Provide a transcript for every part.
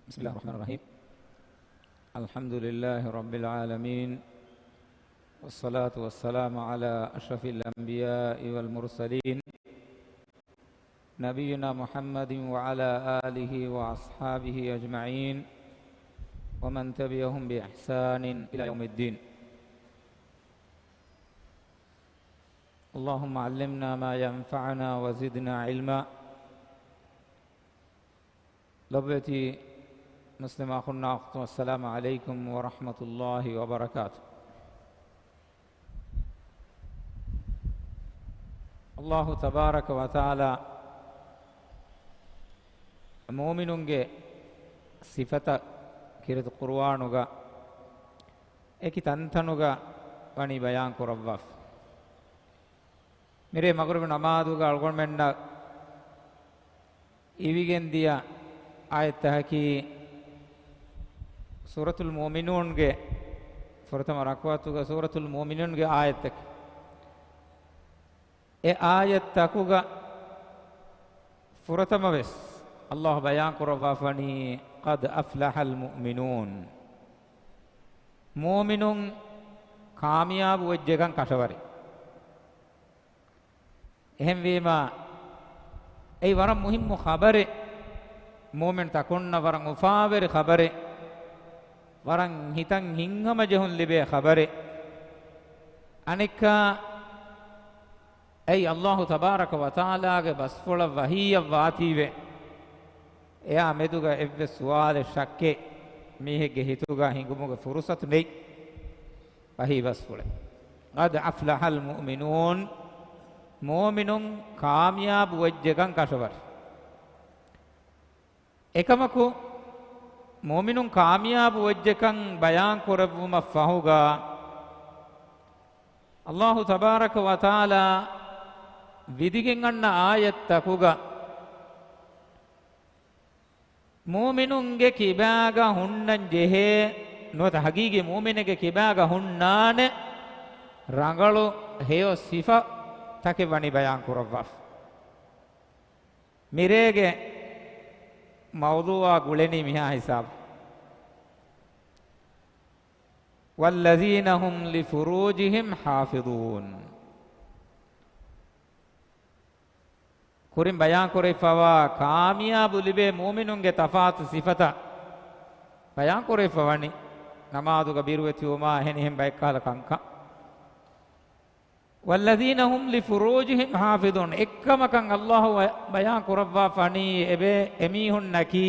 بسم الله الرحمن الرحيم. الحمد لله رب العالمين، والصلاة والسلام على أشرف الأنبياء والمرسلين نبينا محمد وعلى آله وأصحابه أجمعين ومن تبعهم بإحسان إلى يوم الدين. اللهم علمنا ما ينفعنا وزدنا علما. لبيتي مسلم أخونا أختنا، السلام عليكم ورحمة الله وبركاته. الله تبارك وتعالى مومنونගේ සිෆත කිරත කුර්ආනුගා ඒකි තන්තනුගා වනි බයාන් කරවව් මෙරේ මගරුබ නමාදුගා අල්ගොන්මෙන්ඩ ඉවිගෙන් දියා ආයත හකි සූරතුල් මුමිනූන්ගේ ප්‍රථම රක්වතුගා සූරතුල් මුමිනූන්ගේ ආයතක ඒ ආයතකුගා ප්‍රථම වෙස් الله بيان كرفافني قد أفلح المؤمنون مؤمنون كامياب وجهان كشوري එහෙම වීම ඒ වර මුහිම්ම خبره مؤمن تكون වරන් උෆාවර خبره වරන් හිතන් හිංගම ජහුන් ලිබේ خبره අනික ඒ අල්ලාහ් තබාරක වතාලාගේ බස්ෆොල වහිය වාතිවේ එයා මෙදුගා එව්ව සුවාලේ ශක්කේ මීහෙගේ හිතුගා හිඟුමුගේ ෆුරුසත් නෙයි වහී බස්ෆොල قد أفلح المؤمنون මුමිනුන් කාමියාබ් වෙජ්ජකන් කෂවර් එකමකු මුමිනුන් කාමියාබ් වෙජ්ජකන් බයාන් කරවුම ෆහුගා අල්ලාහ් තබාරක වතාලා විදිගෙන් අන්න ආයත්තකුගා මුමිනුන්ගේ කිබාගා හුන්නන් ජෙහේ නොත හගීගේ මුමිනගේ කිබාගා හුන්නාන රංගලු හේය සිෆා තකේ වනි බයාන් කරවව් මිරේගේ මවුදුවා ගුලෙනි මිහා හිසාබ් والذين هم لفروجهم حافظون කුරින් බයාන් කරේෆවා කාමියාබ් ලිබේ මුමිනුන්ගේ තෆාත් සිෆත බයාන් කරේෆවනි නමාදුග බිරුවතිවමා හෙනෙහෙම් බයිකාල කංකා والذين هم لفروجهم حافظون එක්කමකන් අල්ලාහ් බයාන් කරවවා ෆනි එබේ එමීහුන් නකි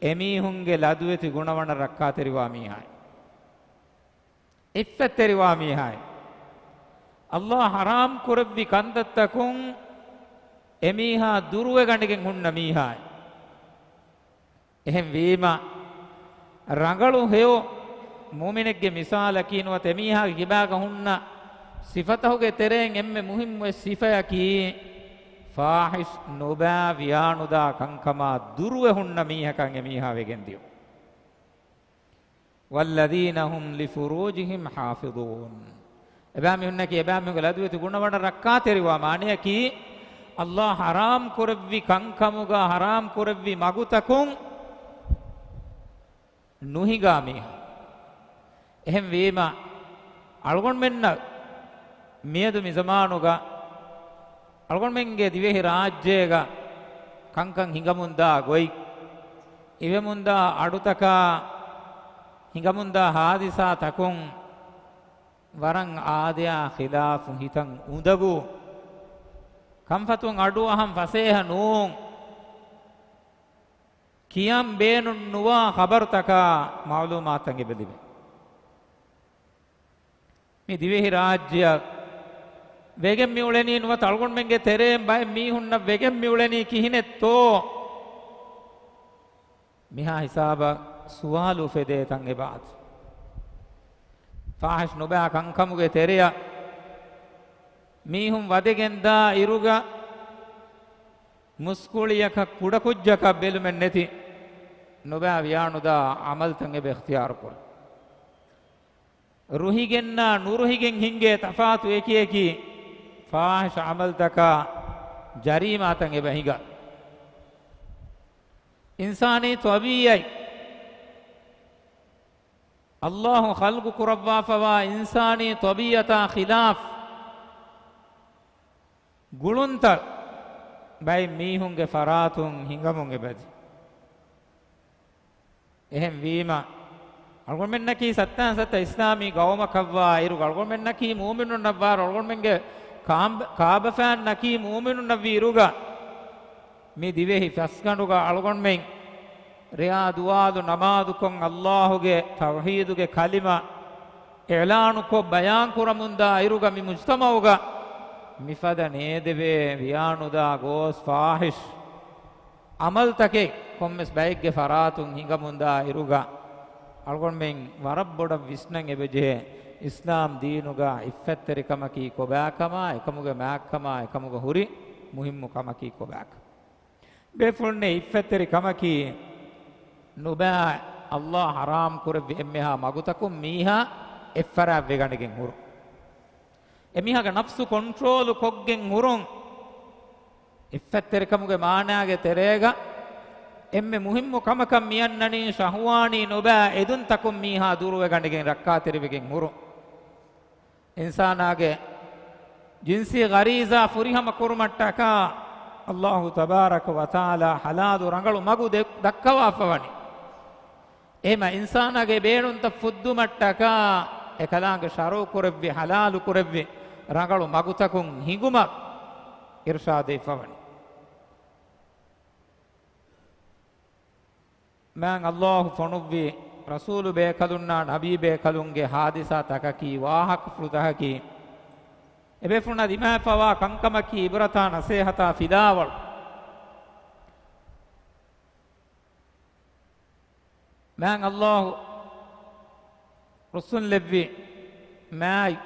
එමීහුන්ගේ ලදුවෙති ගුණවණ රක්කා තෙරිවා මීහායි ඉෆ්ෆත් තෙරිවා මීහායි අල්ලාහ් හරාම් කරවි කන්දත්තකුන් එමීහා දුරුවේ ගණගෙන් හුන්න මීහායි එහෙම් වීම රංගලු හේෝ මුමිනෙක්ගේ මිසාල කිනුවත් එමීහාගේ කිබාග හුන්න සිෆතහුගේ තෙරෙන් එම්මෙ මුහිම් වේ සිෆයකි ෆාහිෂ් නොබා වියානුදා කංකමා දුරුවේ හුන්න මීහකන් එමීහා වෙගෙන් දියෝ والذين هم لفروجهم حافظون එබෑමි හුන්නකි එබෑමිගේ ලදුවේ ගුණවණ රක්කා තෙරිවා මානියකි අල්ලාහ් හරාම් කරවි කංකමුගා හරාම් කරවි මගුතකුන් නුහිගාමි එහෙම් වීම අල්ගොන් මෙන්න මියදු මිසමානුගා අල්ගොන් මෙන්ගේ දිවෙහි රාජ්‍යයගා කංකන් හිඟමුන්දා ගොයි ඉවෙමුන්දා අඩුතකා හිඟමුන්දා හාදිසා තකුන් වරන් ආදයා ඛිලාෆු හිතන් උඳගු කම්ෆතුන් අඩු අහම් ෆසේහ නූන් කියම් බේනුන් නුවා ඛබර්තකා මාලූමාතන් ඉබදිබේ මේ දිවෙහි රාජ්‍ය වෙගෙන් මිউලෙනී නුව තල්ගොන් මෙන්ගේ තෙරෙන් බය මීහුන්න වෙගෙන් මිউලෙනී කිහිනෙත්තෝ මිහා හිසාබ සුවාලු ෆෙදේතන් එබාත් ෆාහිෂ් නොබා කංකමුගේ තෙරය මීහුම් වදගෙන්දා ඉරුගා මුස්කුලියක කුඩ කුජ්ජක බෙලුමෙන් නැති නොබා වියානුදා අමල්තන් එබ ඉක්තියාර කර රුහිගෙන්නා නුරුහිගෙන් හින්ගේ තෆාතු එකියකි ෆාහිෂ් අමල්තක ජරීමාතන් එබ හිඟ ඉන්සානී තබීයයි අල්ලාහ් ඛල්කු කුරව්වා ෆවා ඉන්සානී තබීයතා ඛිලාෆ් ගුළුන්ත බයි මීහුන්ගේ ෆරාතුන් හිඟමුන්ගේ බදි එහෙම් වීම අල්ගොමෙන්නකි සත්තා සත්ත ඉස්ලාමී ගවමකව්වා ඉරු අල්ගොමෙන්නකි මුමිනුන් නබ්වාර අල්ගොමෙන්ගේ කාබෆාන් නකි මුමිනුන් නවීරුගා මේ දිවෙහි ෆස්කණුගා අල්ගොන්මෙන් රියා දුආදු නමාදු කොන් අල්ලාහුගේ තවහීදුගේ කලිමා එලානු කො බයාන් කුරමුන්දා ඉරුගා මි මුජ්තමවුගා මිෆද නේදවේ වියානුදා ගෝස් ෆාහිෂ් අමල් තකේ කොම්මස් බයිග්ගේ ෆරාතුන් හිඟමුන්දා ඉරුගා අල්ගොන්මෙන් වරබ්බොඩ විස්නන් එබෙජේ ඉස්ලාම් දීනුගා ඉෆ්ෆත්තරිකමකි කොබෑකම එකමුගේ මෑක්කම එකමුගේ හුරි මුහිම්මු කමකි කොබෑක බෙෆුල්නේ ඉෆ්ෆත්තරිකමකි නුබෑ අල්ලාහ් හරාම් කුරවි එම්මෙහා මගුතකුම් මීහා එෆ්ෆරා වෙගණගෙන් හුරු එමිහාගේ නෆ්සු කොන්ට්‍රෝල් කොග්ගෙන් හුරුන් ඉෆ්ෆත්තරිකමුගේ මානාගේ තෙරේග එම්මෙ මුහිම්මු කමකම් මියන්නනී ශහවානී නුබෑ එදුන් තකුම් මීහා දුරුව ගණගෙන් රක්කා තෙරවෙගෙන් හුරු ඉන්සානාගේ ජින්සී ගරීසා ෆුරිහම කුරුමට්ටකා අල්ලාහ් තබාරක වතාලා හලාදු රංගලු මගු දක්කවාෆවනි එහෙම ඉන්සානාගේ බේනුන්ත ෆුද්දු මට්ටකා එකලාගේ ශරෝ කුරෙව්වි හලාලු කුරෙව්වි රංගලු මගු තකුම් හිඟුම ඉර්ෂාදේ ෆවනි මං අල්ලාහ් ෆොනුව්වි රසූලු බේකලුන්නා නබී බේකලුන්ගේ හාදිසා තකකි වාහක ෆෘතහකි එබෙෆුනා දිමා ෆවා කංකමකි ඉබරතා නසීහතා ෆිදාවල් මං අල්ලාහ් රසූල් ලෙව්වි මයි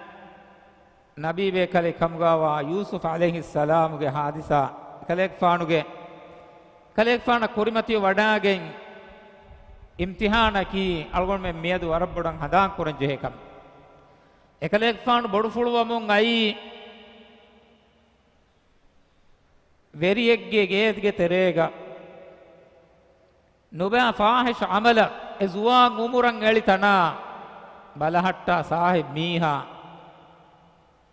නබී බේකලේ කම්ගාවා යූසුෆ් අලයිහිස්සලාමුගේ හාදිසා කලෙක් ෆාන කුරිමතිය වඩාගෙන් ඉම්තිහානකි අල්ගොන්මෙ මියදු වරබ්බොඩන් හදාන් කුරන් ජෙහෙකම් එකලෙක් ෆාන බොඩු ෆුළුවමුන් අයි වෙරියෙක්ගේ ගේත්ගේ තෙරේග නුබෑ ෆාහිෂ් අමල එසුවාන් උමුරන් එලිතනා බලහට්ටා සාහිබ් මීහා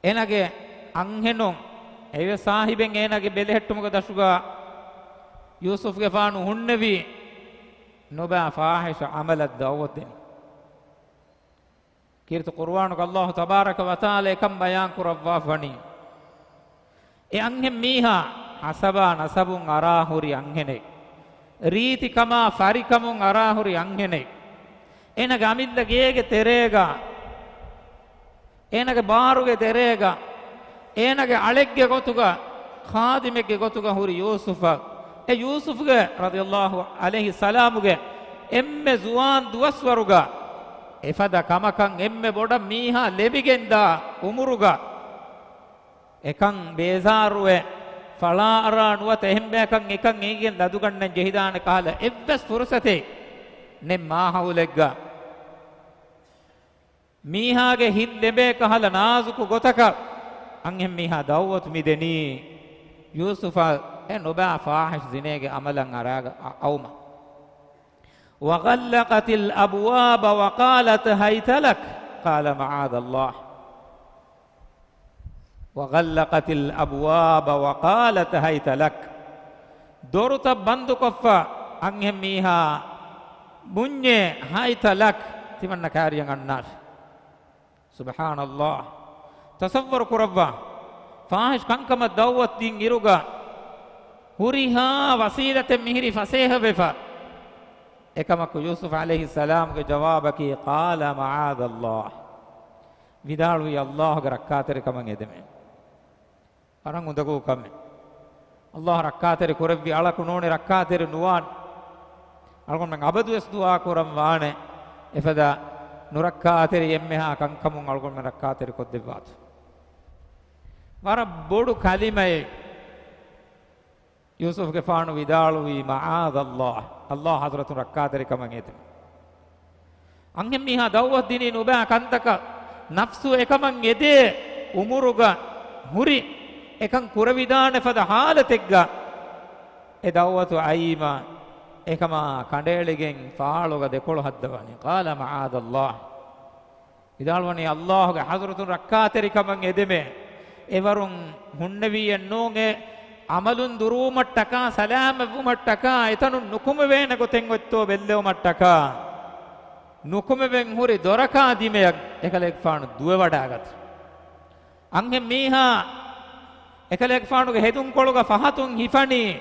එනගේ අංහෙනුන් එවේ සාහිබෙන් එනගේ බෙලෙහෙට්ටුමක දශුගා යූසුෆ්ගේ ෆානු හුන්නවි නුබෑ ෆාහිෂ් අමලත් දවවතෙනි කීර්ත කුර්ආනුක අල්ලාහ් තබාරක වතාලා එකම් බයාන් කුරවවා ෆනි ඒ අංහෙම් මීහා අසබා නසබුන් අරාහුරි අංහෙනේ රීතිකමා ෆරිකමුන් අරාහුරි අංහෙනේ එනගේ අමිල්ල ගේගේ තෙරේගා එනගේ බාරුගේ තෙරේගා එනගේ අලෙක්ගේ ගොතුගා ಖಾದಿಮೆಗೆ ಗೊತ್ತುಗ ಹುರಿ ಯೂಸುಫ ಎ ಯೂಸುಫ್ಗೆ ರದಿಯಲ್ಲಾಹು ಅಲೈಹಿ ಸಲಾಮುಗೆ ಎಮ್ಮೆ ಜುವಾನ್ ದುವಸ್ವರುಗ ಎಫದ ಕಮಕಂ ಎಮ್ಮೆ ಬೊಡ ಮೀಹಾ ಲೆಬಿಗೆಂದ ಉಮುರುಗ ಎಕಂ ಬೇಜಾರುವೆ ಫಳಾರ ನುವತ ಎಹೆಂಬೆಕಂ ಎಕಂ ಈಗೆನ್ ಲದುಗಣ್ಣನ್ ಜಹಿದಾನ ಕಾಲ ಎವ್ವೆಸ್ ಫುರ್ಸತೆ ನೆಮ್ ಮಾಹೌಲೆಗ್ಗ ಮೀಹಾಗೆ ಹಿಲ್ಲೆಬೆ ಕಹಲ ನಾಜುಕು ಗೊತಕ ಅಂಗೆಂ ಮೀಹಾ ದೌವತ್ ಮಿದೆನಿ ಯೂಸುಫ ಎ ನುಬಾ ಫಾಹಿಶ್ ಜಿನೆಗೆ ಅಮಲಂ ಅರಾಗ ಔಮ وغلقت الأبواب وقالت هيت لك قال معاذ الله وغلقت الأبواب وقالت هيت لك دورت بندو كفا أنهم ميها بني هيت لك تمنى كاريان الناس سبحان الله تصور كربا فاحش كنكم الدوت دين إروغا هوريها وسيلة مهري فسيها بفا එකමක යූසුෆ් අලයිහි සලාම්ගේ ජවාබකි قال معاذ الله විදාළුයි අල්ලාහ්ගේ රක්කාතරකමන් එදෙමෙ අරන් උදකෝ කම්මෙ අල්ලාහ් රක්කාතර කුරවි අලකු නෝනේ රක්කාතර නුවාන් අල්ගොන් මං අබදුස් දුආ කුරම් වානේ එෆදා නුරක්කාතර යම්මහා කංකමුන් අල්ගොන් මං රක්කාතර කොද්දෙවාත් වර බොඩු කලිමේ यूसुफ के फानु विदालुई माआद अल्लाह हजरत रक्कातरी कमंग एते अंगेम मिहा दौवत दिनी नुबा कंतक नफ्सु एकमंग एदे उमुरुगा हुरी एकं कुरविदान फद हालतेग्गा ए दौवत आईमा එකම කඩේලිගෙන් ෆාලෝග දෙකොළ හද්දවනි قال معاذ الله ඉදාල්වනි අල්ලාහගේ හදරතුන් රක්කාතරිකමන් එදෙමේ එවරුන් හුන්නවිය නෝගේ අමලුන් දුරුමට්ටක සලාම වුමට්ටක එතනු නුකුම වේන ගොතෙන් ඔත්තෝ බෙල්ලෝ මට්ටක නුකුම වෙන් හුරි දොරකා දිමයක් එකලෙක් ෆානු දුව වඩාගත් අංගෙ මීහා එකලෙක් ෆානුගේ හෙදුන් කොළුග ෆහතුන් හිෆනි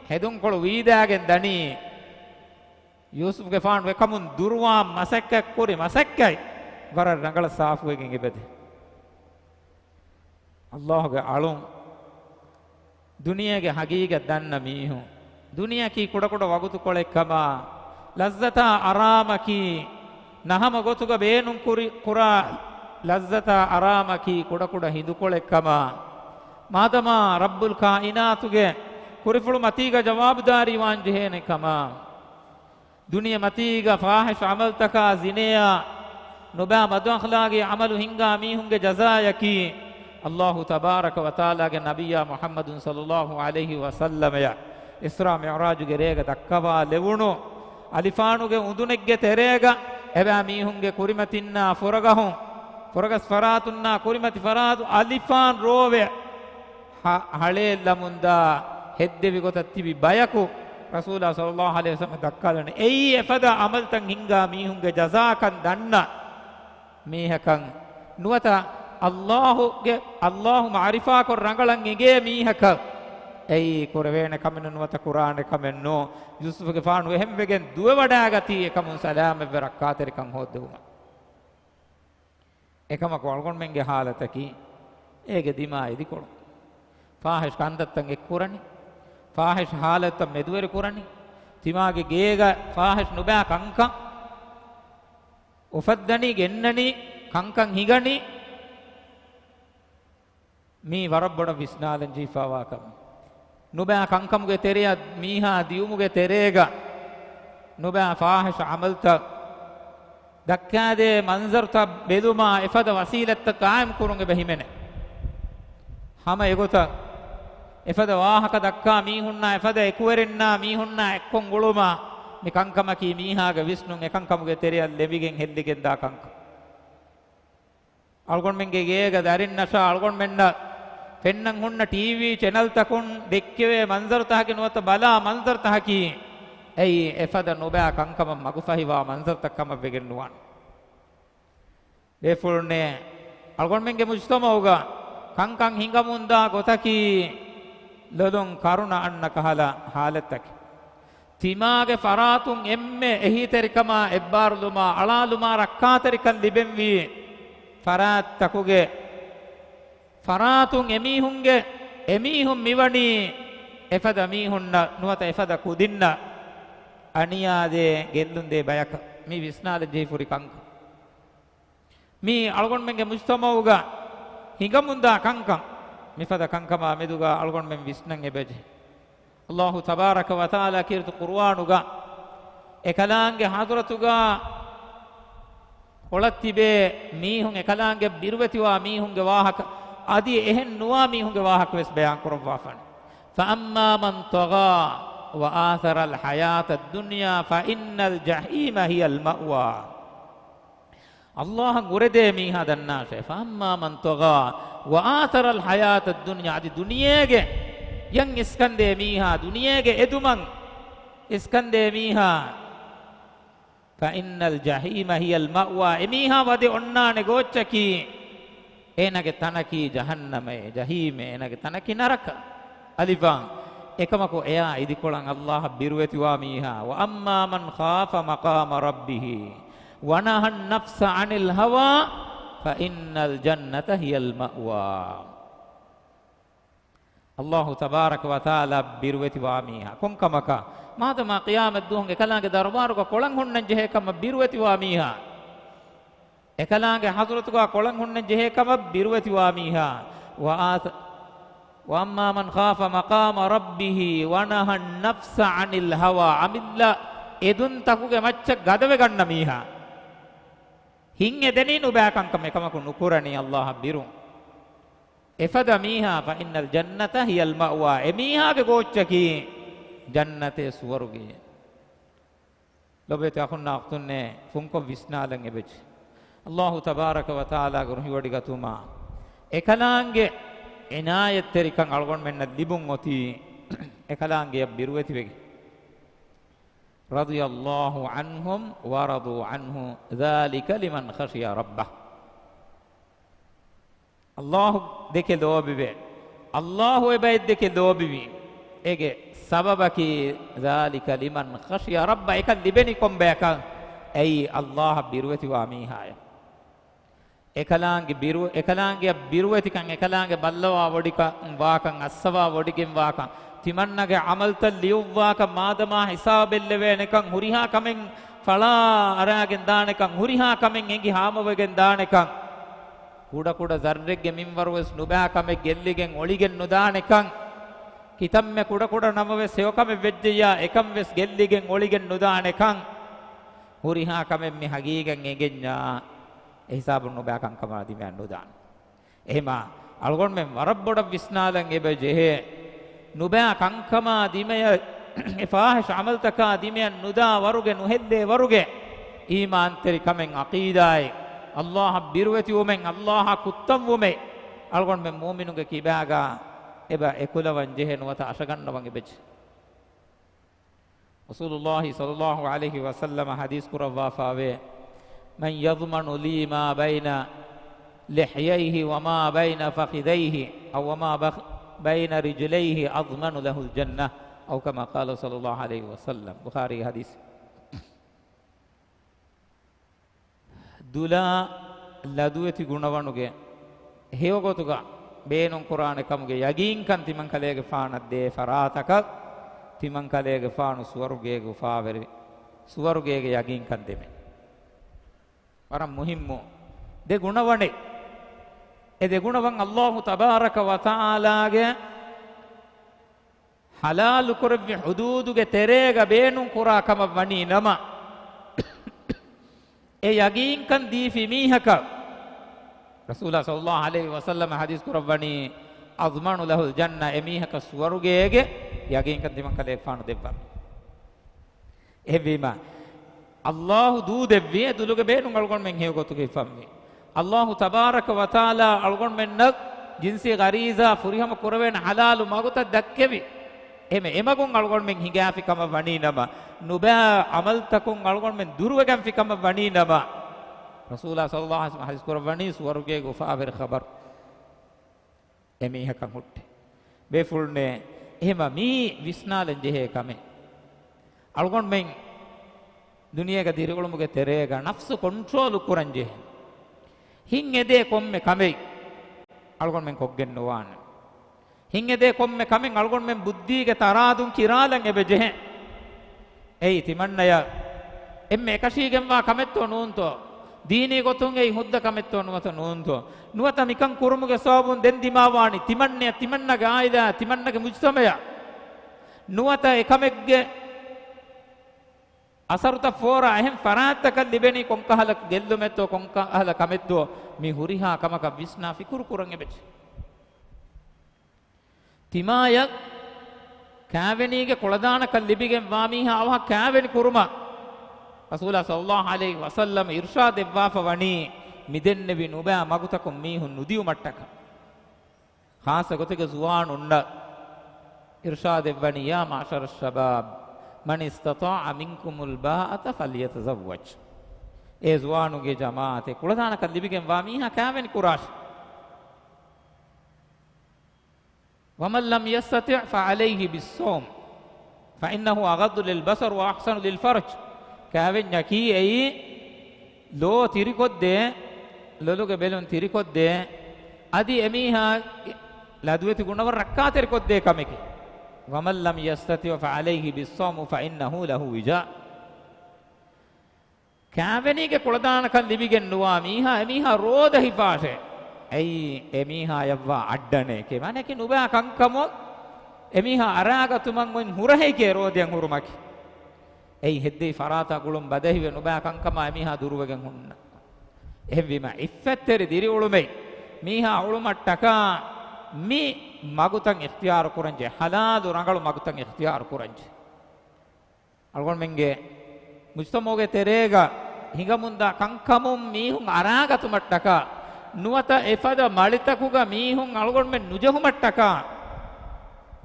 හෙදුන් කොළු වීදාගෙන් දනි යූසුෆ්ගේ ෆානු එකමුන් දුර්වා මසක්කක් කුරි මසක්කයි ගර රංගල සාෆුවකින් ඉබෙදේ අල්ලාහගේ අලුම් දුනියගේ හගීග දන්න මීහු දුනියකී කුඩ කුඩ වගුතු කොලෙක්කම ලස්සතා අරාමකී නහම ගොතුග බේනුම් කුරා ලස්සතා අරාමකී කුඩ කුඩ හිඳු කොලෙක්කම මාතමා රබ්බුල් කායිනාතුගේ කුරිෆුළු මතීග ජවාබ්දාරී වාන් ජෙහෙනකම දුනිය මතීග ෆාහිෂ් අමල්තකා zineya නොබා මදු අඛලාගේ අමලු හින්ගා මීහුන්ගේ ජසායකී අල්ලාහ් තබාරක වතාලාගේ නබියා මුහම්මදුන් සල්ලල්ලාහු අලයිහි වසල්ලම ය ඉස්රා මිඅරාජුගේ රේග දක්කවා ලැබුණු අලිෆානුගේ උඳුනෙක්ගේ තෙරේග එබෑ මීහුන්ගේ කුරිමතින්නා ෆොරගහුන් ෆොරගස් ෆරාතුන්නා කුරිමති ෆරාතු අලිෆාන් රෝවේ හලේ ලමුන්දා හෙද්දෙවි ගොත තිබි බයකු රසූලා සල්ලල්ලාහු අලයිහි වසල්ලම දක්කලනේ එයි එෆදා අමල්තන් හින්ගා මීහුන්ගේ ජසාකන් දන්න මීහකන් නුවත අල්ලාහු මාරිෆා කොර රංගලන් ඉගේ මීහක එයි කොරවේන කමන නුවත කුරාන කමෙන්නෝ යූසුෆ්ගේ ෆානු එහෙම් වෙගෙන් දුව වඩා ගති එකමුන් සලාම වෙරක්කාතරිකන් හොද්දුම එකම කොල්ගොන් මෙන්ගේ حالتකි ඒගේ දිමා ඉදි කොළ ෆාහිෂ් කන්දත්තන් එක් කුරණි ෆාහිෂ් حالت මෙදුවර කුරණි තිමාගේ ගේග ෆාහිෂ් නුබා කංකං උෆද්දනි ගෙන්නනි කංකං හිගනි මේ වරබ්බඩ විස්නාලන් ජීෆාවාකම් නුබා කංකම්ගේ තෙරිය මීහා දියුමුගේ තෙරේග නුබා ෆාහිෂ් අමල්ත දක්කාදේ මන්සර්ත බෙදුමා එෆද වසීලත්ත කායම් කුරුන්ගේ බහිමෙන හැම එගොත එෆද වාහක දක්කා මීහුන්නා එෆද එකුවරෙන්නා මීහුන්නා එක්කොන් ගොළුමා මේ කංකම කී මීහාගේ විස්නුන් එකංකමුගේ තෙරිය ලෙබිගෙන් හෙල්ලිගෙන් දා කංක අල්ගොන් මෙන්ගේ ගේග දරින් නෂා අල්ගොන් මෙන්න පෙන්නන් හොන්න ටීවී channel තකුන් දෙක්කවේ මන්සර් තහකි නුවත බලා මන්සර් තහකි එයි එෆද නොබෑ කංකම මගු ෆහිවා මන්සර් තකම වෙගෙන්නුවන් දෙෆුල්නේ අල්ගොන් මෙන්ගේ මුජ්තමවුගා කංකං හිඟමුන්දා ගොතකි ලොලොන් කරුණ අන්න කහලා حالتක් තිමාගේ ෆරාතුන් එම්මේ එහි තරිකමා එබ්බාරුලුමා අලාලුමා රක්කාතරිකන් ලිබෙන්වි ෆරාත් තකුගේ ෆරාතුන් එමීහුන්ගේ එමීහුන් මිවණි එෆද මීහුන්න නුවත එෆද කුදින්න අනියාදේ ගෙල්ලුන්දේ බයක මේ විස්නාල ජීෆුරි කංක මේ අල්ගොන් මෙන්ගේ මුස්තමවුගා හිඟමුන්දා කංකං මිෆද කංකමා මෙදුගා අල්ගොන් මෙන් විස්නන් එබෙජි අල්ලාහ් තබාරක වතාලා කීර්තු කුර්ආනුගා එකලාංගේ හදරතුගා ඔලත්තිබේ මීහුන් එකලාංගේ බිරුවතිවා මීහුන්ගේ වාහක আদি එහෙන් නුවා මීහුන්ගේ වාහක වෙස් බයන් කරවා ෆන් ෆඅම්මා මන් තගා وآثر الحياة الدنيا فإن الجحيم هي المأوى الله غردے ميها دناش فأما من طغى وآثر الحياة الدنيا عدي دنياගේ ين اسكندے ميها دنياගේ එදුමන් اسكندے ميها فإن الجحيم هي المأوى ميها ودي ඔන්නානේ ගෝච්චකි එනගේ තනකි ජහන්නමේ ජහීමේ එනගේ තනකි නරක අලිෆාන් එකමකෝ එයා ඉදිකොලන් අල්ලාහ බිරුවතිවා මීහා වඅම්මා මන් ඛාෆ මකාම රබ්බිහි වනහන් නෆ්ස අනිල් හවා ෆඉන්නල් ජන්නත හියල් මඅවා අල්ලාහ් තබාරක වතාලා බිරුවතිවා මීහා කොන්කමක මාතමා ඛියාමත් දුහන් එකලාගේ දරබාරුක කොලන් හොන්නන් ජෙහෙකම බිරුවතිවා මීහා එකලාගේ හදරතුක කොලන් හොන්නන් ජෙහෙකම බිරුවතිවා මීහා وأما من خاف مقام ربه ونهى النفس عن الهوى අමිල්ලා එදුන් තකුගේ මච්ච ගදව ගන්න මීහා හින් එදෙනී නුබෑකංකම එකමකු නුකුරණී අල්ලාහ බිරුන් එෆද මීහා ෆඉන්නල් ජන්නත හියල් මඅවා එමීහාගේ ගෝච්චකි ජන්නතේ සුවරුගේ lobete akunna aqtunne funko visnalan ebech Allah tabaraka wa taala gurhi wadi gatuma ekalaange inayat terikan algon menna libun oti ekalaange biruweti wege radiyallahu anhum wa radu anhu dhalika liman khashiya rabbah Allah deke lobibe Allah ebayt deke lobibi ege sababaki dhalika liman khashiya rabbah ekal libeni kombeka ei Allah biruweti wa mihaya ekalaange biruweti kan ekalaange ballawa wodika waakan assawa wodikin waakan timannage amalta liyuwaka madama hisabelleve nekan huriha kamen fala aragen danekan huriha kamen engi hamawegen danekan kuda kuda zarregge minwarwes nuba kame gelligen oligen nudanekan kitamme kuda kuda namawe sewkame vejjeya ekam wes gelligen oligen nudanekan huriha kamen mi hagigen egenya hisabun nuba kan kamadi men nudan ehma algon men warabboda visnalan ebe jehe nuba kankama dimeya fahish amaltaka dimeya nuda waruge nuhedde waruge iman teri kamen aqidai Allah biruweti umen Allah kuttam ume algon men mu'minuge kibaga eba ekulawan jehen wata ashagannawan ebej Rasulullah sallallahu alaihi wasallam hadis kurawa fawe man yadhmanu li ma baina lihyayhi wa ma baina fakhidayhi aw ma baina rijlayhi admanu lahu aljannah aw kama qala sallallahu alaihi wasallam Bukhari hadis dula laduweti gunawanuge heogotuga beenon qur'ane kamuge yagin kan timan kalege faanat de farataka timan kalege faanu suwarugege faaveri suwarugege yagin kan deme param muhimmo de gunawane e de gunawan Allah tabaraka wa taala ge halal kurbi hududuge terega beenon qura kama wani nama e yagin kan difi mihaka Rasulullah sallallahu alaihi wasallam hadis kurawani azmanu lahu aljanna emihaka suwarugege yagin kan diman kale faanu debba evima Allah du devvi duluge beenun algon men hegotuge fammi Allah tabaraka wa taala algon men nak jinsi gariza furihama kurawen halalu maguta dakkevi eme emagun algon men higafi kama wani nama nuba amal takun algon men durwegam fi kama wani nama Rasulullah sallallahu alaihi wasallam hadis kurawani suwaruge gufaver khabar eme hakan hutte be fulne ehma mi visnalen jehe kame algon men duniyega dirigolumuge terega nafsu control kuranje hin ede komme kame algon men koggen nowan hin ede komme kame algon men buddhige taradun kiralan ebe jehe ei timannaya emme ekashigen wa kametto nunto dini gotun ei hudda kametto nuwata nunto nuwata mikan kurumuge sabun den dimawani timanna gaida timanna ge mujtamaya nuwata ekamegge asaruta fora ehem faraataka libeni konkahala gellumetto konkahala kametto mi huriha kamaka visna fikuru kuran ebech timaya kaavenige koladana kal libigen wamiha awha kaaveni kuruma Rasulullah sallallahu alaihi wasallam irshad evwafa wani midenne bi nuba magutakum mihun nudiu mattaka khasa gotege zuwan unda irshad evwani ya ma'shar ash-shabab man istata'a minkumul ba'ata falyatazawwaj e zuwanuge jamaate kuladana kal libigen wamiha kaaveni kurash ومن لم يستطع فعليه بالصوم فإنه أغض للبصر وأحسن للفرج كافن يكي أي لو تيريكود ده لولو كبلون تيريكود ده أدي أميها لادوية تقولنا وركعة تيريكود ده كمكي ومن لم يستطع فعليه بالصوم فإنه له وجاء كافني كقولدان كان لبيجن نوا أميها روده هفاشه أي أميها يبوا عدنه كمان كي نوبا كانكمو أميها أراغا تمان من هره كي روديان هرمك أي هدي فراتا قلهم بديه ونوبا كانكما أميها دروبعن هن එහෙම ඉෆ්ෆත්තර දිරි උළුමයි මීහා උළුමට ටකා මි මගුතන් ඉක්තියාර කුරංජේ හලාදු රංගලු මගුතන් ඉක්තියාර කුරංජේ අල්ගොන් මෙන්ගේ mujtamoge terega hingamunda kankamum mihun aragatu mattaka nuwata efada malitakuga mihun algon men nujehu mattaka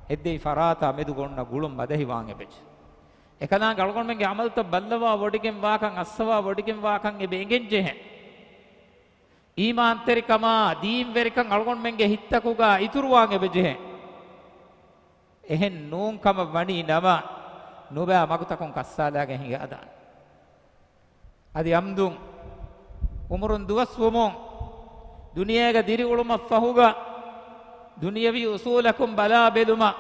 eddei farata medu gonna gulum madahi waan ebej ekana algon men ge amalta ballawa wodigen waakan assawa wodigen waakan ebe engenje he iman terikama deen verikan algon men ge hittakuga ituru waan ebeje he ehen noon kama wani nama nuba magutakon kassala ge hinga adan adi amdun umurun duwas wumon duniyega diri uluma fahuga duniyavi usulakum bala beluma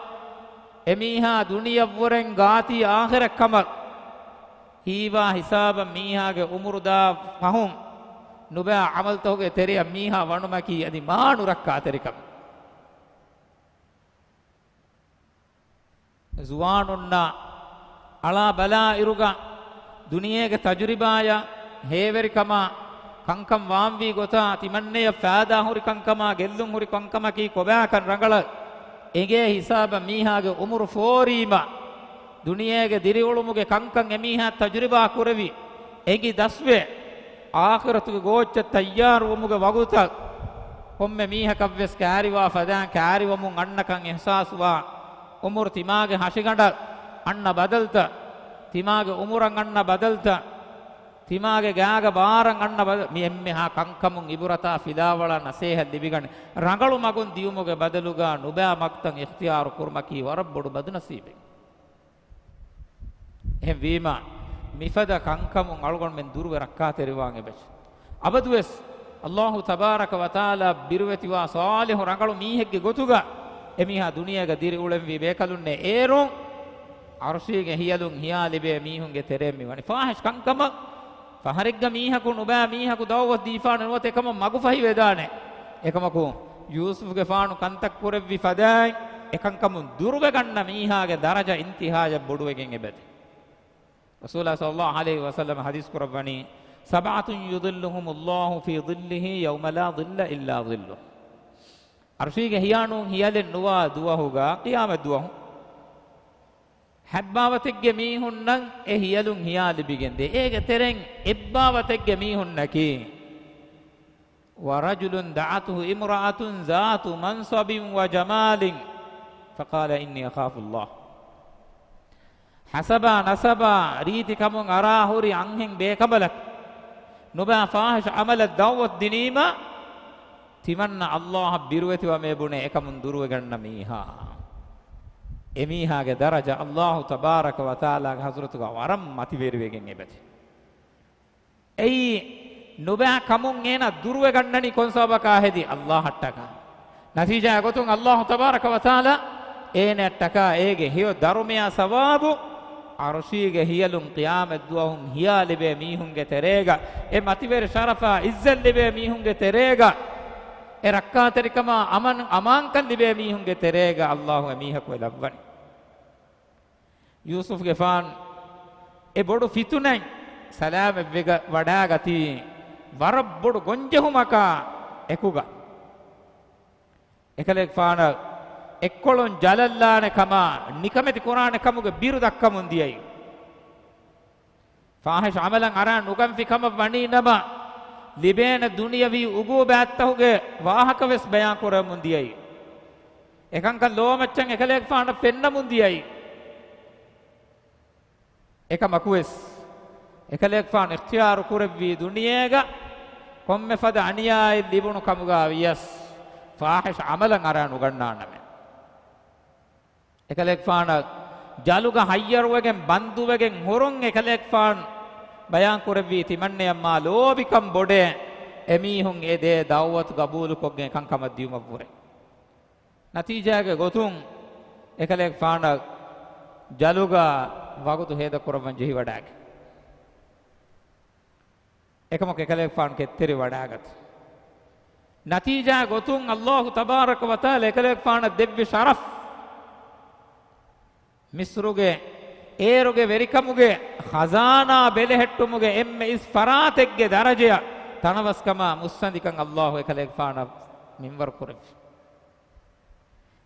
emiha duniyawren gaati akhira kamal hiwa hisaba miha ge umuru da fahum nuba amal toge teriya miha wanumaki adi maanu rakka terikam zuwanunna ala bala iruga duniyege tajribaya heverikama kankam waamvi gota timanneya faada huri kankama gellun huri kankama ki kobakan rangala ege hisaba mihage umur forima duniyege diriulumuge kankan emiha tajriba kurevi egi daswe akhiratuge gocha tayyar umuge waguta komme miha kavves kaariwa fadan kaariwamun annakan ihsasuwa umur timage hashiganda anna badalta timage umuran anna badalta timage gaaga baaran anna badal mi emme ha kankamun iburata fidawala naseha libigane rangalu magun diumuge badaluga nuba maktan ikhtiyar kurmaki warabbodu badu nasibe ehm wima mifada kankamun algon men durwe rakka teriwan ebech abadues allah tabaraka wa taala birweti wa salih rangalu mihegge gotuga emiha duniyaga diri ulen wi bekalunne erun arshige hiyalun hiyalibe mihunge teremmi wani fahish kankama faharigga mihaku nuba mihaku dawwa difana nuwate kama magu fahi vedane ekamaku yusuf ge faanu kantak kurevvi fadai ekankamun durwe ganna mihage daraja intihaja boduwegen ebete rasulullah sallallahu alaihi wasallam hadis kurawani sab'atun yudhilluhumullahu fi dhillihi yawma la dhilla illa dhilluh arshige hiyanu hiyalen nuwa duwahuga qiyamat duwahu habbawategge mihunnan e hiyalun hiyalibigende ege tereng ebbawategge mihunnaki wa rajulun da'atuhu imra'atun zatu mansabin wa jamalin faqala inni akhafu Allah hasaba nasaba riti kamun arahuri anhen bekabalak nuba fahish amala dawwat dinima timanna Allah birweti wa mebune ekamun durwe ganna miha emihage daraja Allah tabaraka wa taala ge hazratuga waram mati verwegen ebati ei nuba kamun ena durwe gannani konsabaka hedi Allah hattaka natija gotun Allah tabaraka wa taala ene hattaka ege hiyo darumeya sawabu arshige hiyalun qiyamat duahum hiyalibe mihunge terega e mati ver sharafa izzallibe mihunge terega e rakka terikama amankan libe mihunge terega Allah emihaku elabwani yusuf ge fan e bodu fitunai salama vega wada gati warab bodu gonjehumaka ekuga ekalek fana ekkolon jalallane kama nikameti qur'ane kamuge biru dakkamun diyai fahish amalan ara nugam fi kama wani nama libena duniyavi ugu baattahuge wahaka wes bayan koramun diyai ekankan lomachan ekalek fana pennamun diyai ekamakues ekalek fan ikhtiyar kurevvi duniyega komme fada aniyai libunu kamuga wiyas fahish amalan ara nugannaname ekalek fan jaluga hayyaruwegen banduwegen horun ekalek fan bayan kurevvi timanne amma lobikam bode emihun ede dawwat qabul koggen kankam diyuma pure natijage gotun ekalek fan jaluga wagutu heda koravan jehi wadaage ekamok ekalek fan ketteri wadagat natija gotun Allah tabaraka wa taala ekalek fan devvi sharaf misruge eruge verikamuge khazana belehettumuge emme is farategge daraja tanavaskama mussandikan Allah ekalek fan minwar kurev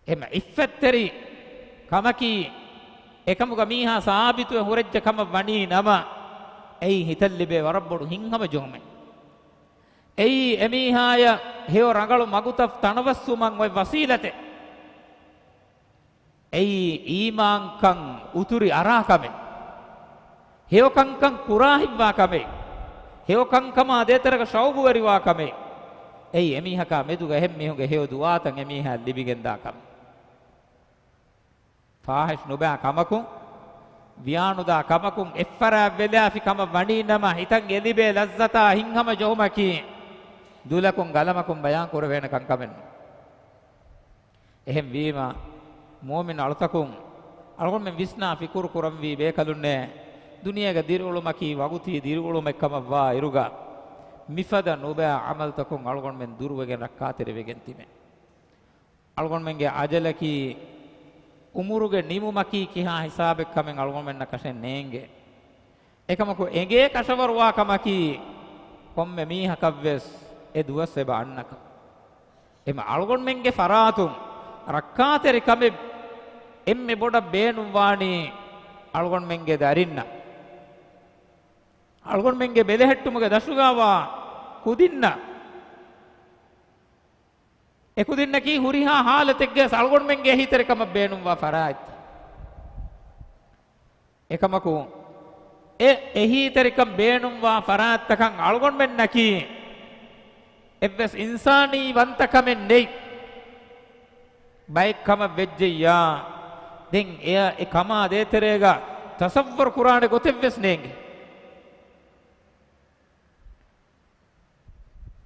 ema iffetteri kamaki ekamuga miha saabitu hurejja kama wani nama ei hitallibe warabbodu hinhama jome ei emihaya heo rangalu magutaf tanavassuman oi wasilate ei iman kan uturi arakame heo kankan kurahibwa kame heo kankama deteraka shaubu wariwa kame ei emihaka meduga hem mihunge heo duatan emiha libigenda kame fahish nuba kamakun වියානුදා කමකුන් එෆරා වෙලාෆි කම වණීනම හිතන් එලිබේ ලස්සතා හින්හම ජොහමකි දුලකුන් ගලමකුන් බයන් කර වෙනකන් කමෙන්න එහෙම් වීම මුමින් අලතකුන් අලගොන් මෙ විස්නා ෆිකුර කුරම් වී බේකලුන්නේ දුනියග දිරුලුමකි වගුති දිරුලුම එක්කම වා ඉරුගා මිෆද නුබා අමල්තකුන් අලගොන් මෙන් දුරුවගෙන් රක්කාතෙර වෙගෙන් තිමේ අලගොන් මෙන්ගේ අජලකි umuruge nimumaki kiha hisabe kamen algon menna kashen neenge ekamaku enge kashawarwa kamaki komme miha kavves e duwas eba annaka ema algon menge faratun rakkateri kame emme boda beenum wani algon menge darinna algon menge belehettumuge dashugawa kudinna ekudinaki huriha halategge salgon menge hiterekama beenum wa faraat ekamaku ehiterekam beenum wa faraat takan algon mennaki evves insani wantakamen nei baik kama vejjeya den eya ekama deterega tasavvur qur'ane gotevves nenge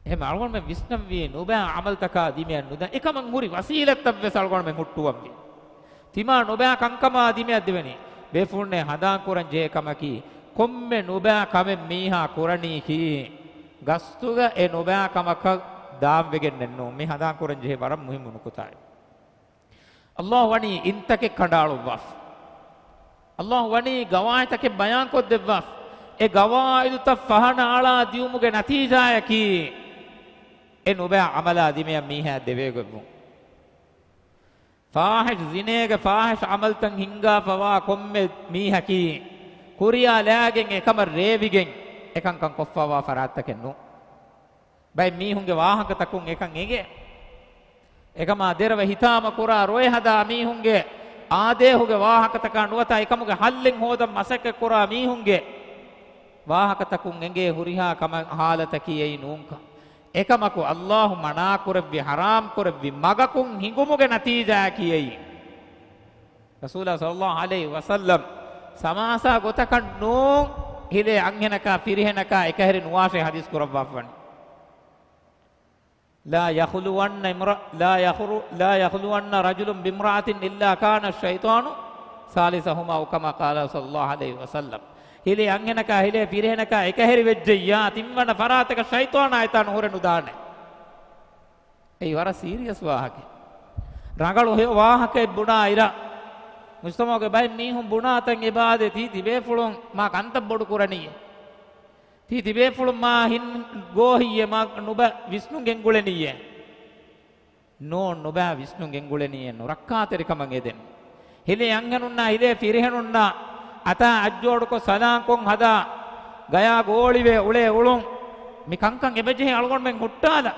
එහෙම අල්ගොන් මෙ විස්නම් වේ නොබෑ අමල් තකා දිමියන් නුද එකමන් හුරි වසීලත් වෙස අල්ගොන් මෙ මුට්ටුවම් වේ තිමා නොබෑ කංකමා දිමියන් දෙවනි බේෆුන්නේ හදාන් කුරන් J කමකි කොම්මෙ නොබෑ කමෙ මීහා කුරණී කී ගස්තුග ඒ නොබෑ කමක දාම් වෙගෙන් නෝ මේ හදාන් කුරන් J වරම් මුහිම් නුකුතයි අල්ලාහ් වනි ඉන්තකේ කඩාලු වෆ් අල්ලාහ් වනි ගවායතකේ බයන් කොත් දෙවෆ් ඒ ගවායිදු ත ෆහන ආලා දියුමුගේ නතිජායකි එනුබෑ අමලා දිමේ මීහා දෙවේගොබු ෆාහිෂ් zineega ෆාහිෂ් අමල්තන් හින්ගා ෆවා කොම්මෙ මීහකි කුරියා ලෑගෙන් එකම රේවිගෙන් එකං කන් කොෆවා ෆරාත්තකෙන් නු බයි මීහුන්ගේ වාහක තකුන් එකං එගේ එකම දෙරව හිතාම කුරා රොය හදා මීහුන්ගේ ආදේහුගේ වාහක තක නුවත එකමුගේ හල්ලෙන් හොදම් මසක කුරා මීහුන්ගේ වාහක තකුන් එගේ හුරිහා කම හාලතකි එයි නූංකා එකමකු අල්ලාහ් මනා කුරවි හරාම් කුරවි මගකුන් හිඟුමුගේ නතිජා කියයි රසූලා සල්ලල්ලාහු අලයිහි වසල්ලම් සමාසා ගොතකන් නෝ හිලේ අංහෙනක පිරිහෙනක එකහෙරි නුවාෂේ හදිස් කුරවවන්නේ ලා යඛලුවන්න රජුලුන් බිම්රාතින් ඉල්ලා කාන ෂයිතානු සාලිසහුමා උකමා කාලා සල්ලල්ලාහු අලයිහි වසල්ලම් හිලේ අංගෙනක හිලේ පිරහෙනක එකහෙරි වෙජ්ජියා තිම්වන ෆරාතක ෂයිතාන ආයතන හොරනු දාන්නේ ඒ වර සීරියස් වාහක රඟලු හේ වාහකේ බුණා ඉර මුස්තමෝගේ බයි මීහුම් බුණාතන් ඉබාදේ තී තිබේ ෆුලොන් මා කන්ත බොඩු කුරණියේ තී තිබේ ෆුලොන් මා හින් ගෝහියේ මා නුබ විෂ්ණුගෙන් ගුලෙනියේ නුබ විෂ්ණුගෙන් ගුලෙනියේ නොරක්කාතරිකමන් එදෙන් හිලේ අංගනුන්නා හිලේ පිරහෙනුන්නා අතා අජ්ජෝඩකො සලාංකොන් හදා ගයා ගෝලිවේ උලේ උලුන් මි කංකන් එබෙජෙහි අල්ගොන් මෙන් හුට්ටාද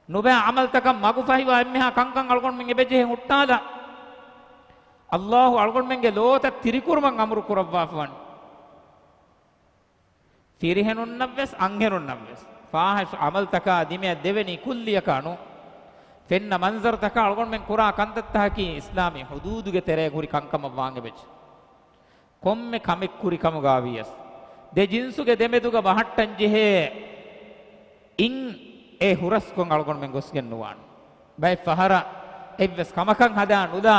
නුබෑ අමල්තකම් මගු ෆහිවා එම්මහා කංකන් අල්ගොන් මෙන් එබෙජෙහි හුට්ටාද අල්ලාහ් අල්ගොන් මෙන්ගේ ලෝත තිරිකුරුමන් අමරු කුරවවාෆවන් තිරිහෙනුන් නවස් අංහෙනුන් නවස් ෆාහිෂ් අමල්තකා දිමේ දෙවෙනි කුල්ලියකනු ෆෙන්න මන්සර් තක අල්ගොන් මෙන් කුරා කන්තත්තහකි ඉස්ලාමී හුදූදුගේ තෙරේ කුරි කංකම වාංගෙ බෙච් komme kamek kuri kamu gaviyas de jinsuge demeduga bahattan jehe in e huras kon algon men gosgen nuwan bay fahara evves kamakan hada nuda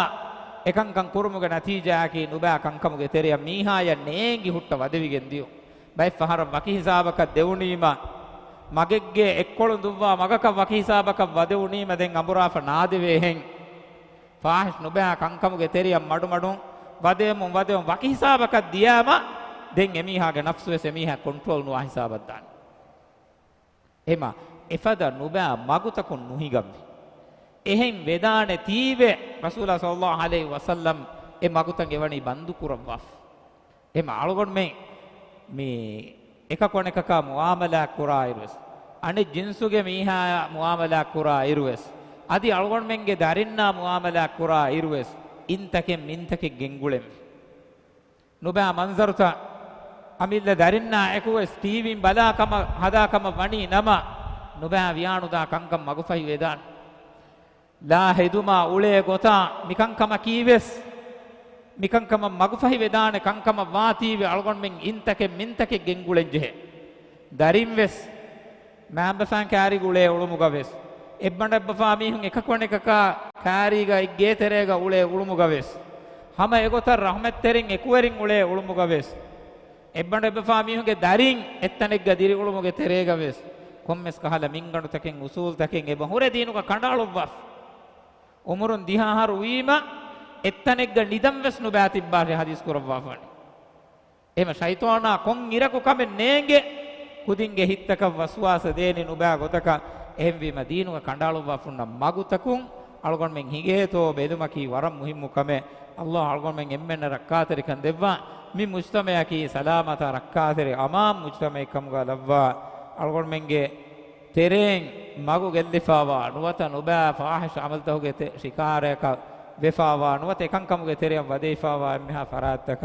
ekan kan kurumuge natija ki nuba kan kamuge teriya mihaya neengi hutta wadevigen diyo bay fahara waki hisabaka deunima magegge ekkolun duwa magaka waki hisabaka wadeunima den amburafa naadeve hen fahish nuba kan kamuge teriya madu madu වදෙම වකි හිසාබක දියාම දෙන් එමීහාගේ නෆ්ස් වෙස එමීහා control නුවා හිසාබක් දාන්න එම එෆද නුබා මගුතකුන් නුහිගම්වි එහෙන් වේදානේ තීවේ රසූලා සල්ලල්ලාහු අලයිහි වසල්ලම් ඒ මගුතන් එවණි බන්දු කුරවස් එම අලගොන් මේ මේ එක කොනකක මුආමලා කුරා ඉරුවස් අනි ජින්සුගේ මීහා මුආමලා කුරා ඉරුවස් අදි අල්ගොන් මෙන්ගේ දරින්නා මුආමලා කුරා ඉරුවස් ඉන්තකෙ මින්තකෙ ගෙන්ගුලෙම් නුබා මන්සරුත අමිල්ල දරින්නා එකුවස් ටීවීන් බලාකම හදාකම වණී නම නුබා වියානුදා කංකම් මගුෆයි වේදාන් ලා හෙදුමා උලේ ගොතා මිකංකම කීවෙස් මිකංකම මගුෆයි වේදාන කංකම වාතීවේ අල්ගොන් මෙන් ඉන්තකෙ මින්තකෙ ගෙන්ගුලෙන් ජෙහෙ දරින් වෙස් මෑම්බසන් කෑරි ගුලේ උළුමුගවෙස් එබ්බඬ එබ්බෆා මීහුන් එක කොන එකක කෑරිගා ඉගේ තෙරේගා උලේ උළුමුගවෙස් හැම එගොතර රහමත් තෙරින් එකුවරින් උලේ උළුමුගවෙස් එබ්බඬ එබ්බෆා මීහුන්ගේ දරින් එත්තනෙක් ගදිරි උළුමුගේ තෙරේගවෙස් කොම්මස් කහල මින්ගණු තකෙන් උසූල් තකෙන් එබ හොරේ දීනුක කණ්ඩාළුවස් උමරුන් දිහාහරු වීම එත්තනෙක් ଗ නිදම් වෙස් නුබෑ තිබ්බාරේ හදීස් කරවවා ෆණි එම ෂයිතෝනා කොන් ඉරකු කමෙ නේගේ කුදින්ගේ හිත්තක වස්වාස දේනි නුබෑ ගොතක එහෙම් වීම දීනුක කණ්ඩාළුවවා ෆුන්න මගුතකුන් අල්ගොන් මෙන් හිගේතෝ බෙදුමකි වරම් මුහිම්මු කමෙ අල්ලාහ් අල්ගොන් මෙන් එම්මෙන්න රක්කාතරිකන් දෙවවා මි මුජ්තමයකි සලාමත රක්කාතරි අමාම් මුජ්තමය කමුගා ලව්වා අල්ගොන් මෙන්ගේ තෙරෙන් මගු ගෙල්ලිෆාවා නුවත නුබෑ ෆාහිෂ අමල්තහුගේ ශිකාරයක වෙෆාවා නුවත එකන් කමුගේ තෙරෙන් වදේෆාවා එම්මහා ෆරාත්තක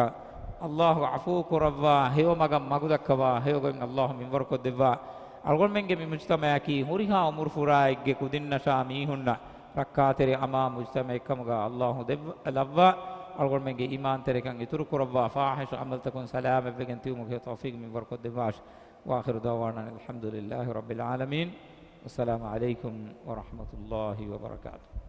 අල්ලාහ් අෆූ කුරවවා හේව මගම් මගු දක්කවා හේවගෙන් අල්ලාහ් මින්වරකො දෙවවා අල්ගොන් මෙන්ගේ මි මුජ්තමයකි හුරිහා උමුර් ෆුරායිගේ කුදින්නෂා මීහුන්න රක්කාතරි අමාම් මුජ්තමය කමුගා අල්ලාහ් දෙව ලව්වා අල්ගොන් මෙන්ගේ ඊමාන් තෙරකන් ඉතුරු කුරවවා ෆාහිෂ අමල්තකුන් සලාම වෙගෙන් තියුමුගේ තෞෆීක් මින්වරකො දෙවාෂ් وآخر دعوانا الحمد لله رب العالمين والسلام عليكم ورحمة الله وبركاته